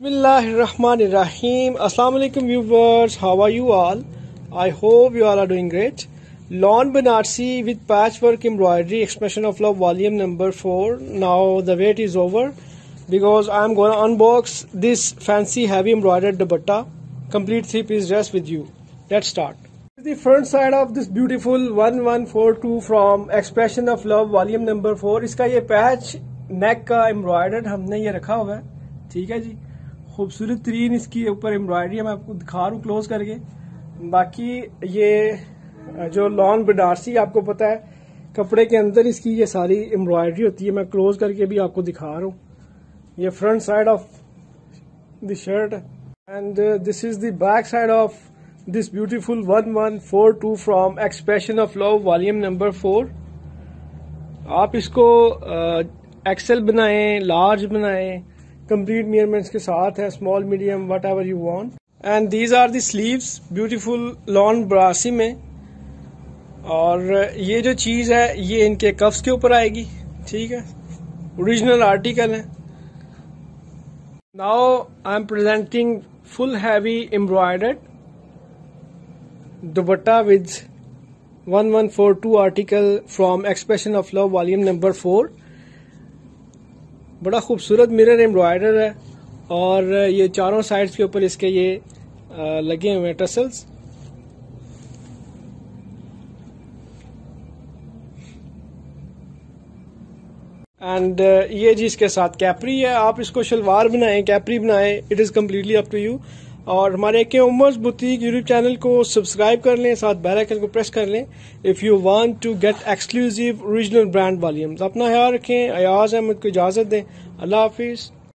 Bismillahirrahmanirrahim. Assalamu alaikum viewers. How are you all? I hope you all are doing great. Lawn Banarsi with patchwork embroidery expression of love volume number 4. Now the wait is over because I am going to unbox this fancy heavy embroidered dupatta, complete 3-piece dress with you. Let's start. The front side of this beautiful 1142 from expression of love volume number 4. इसका ये patch नेक का embroidered हमने ये रखा हुआ है. ठीक है जी, खूबसूरत तरीन इसकी ऊपर एम्ब्रॉयडरी है. मैं आपको दिखा रहा हूँ क्लोज करके. बाकी ये जो लॉन बनारसी आपको पता है कपड़े के अंदर इसकी ये सारी एम्ब्रॉयडरी होती है. मैं क्लोज करके भी आपको दिखा रहा हूँ. ये front side of the shirt and this is the back side of this beautiful 1142 from expression of love volume number 4. आप इसको एक्सेल बनाएं, लार्ज बनाएं, कंप्लीट मेजरमेंट्स के साथ है, small medium whatever you want. And these are the sleeves beautiful lawn Banarasi में. और ये जो चीज है ये इनके कफ्स के ऊपर आएगी. ठीक है, ओरिजिनल आर्टिकल है. Now I am presenting full heavy embroidered dupatta with 1142 article from expression of love volume number 4. बड़ा खूबसूरत मिरर एम्ब्रॉयडर है और ये चारों साइड्स के ऊपर इसके ये लगे हुए हैं टसल्स. एंड ये जी इसके साथ कैपरी है. आप इसको शलवार बनाएं, कैपरी बनाएं, it is completely up to you. और हमारे AK Umar's boutique YouTube channel को सब्सक्राइब कर लें, साथ बेल आइकन को प्रेस कर लें if you want to get exclusive original brand volumes. अपना ख्याल रखें. अयाज अहमद को इजाजत दें. अल्लाह हाफिज.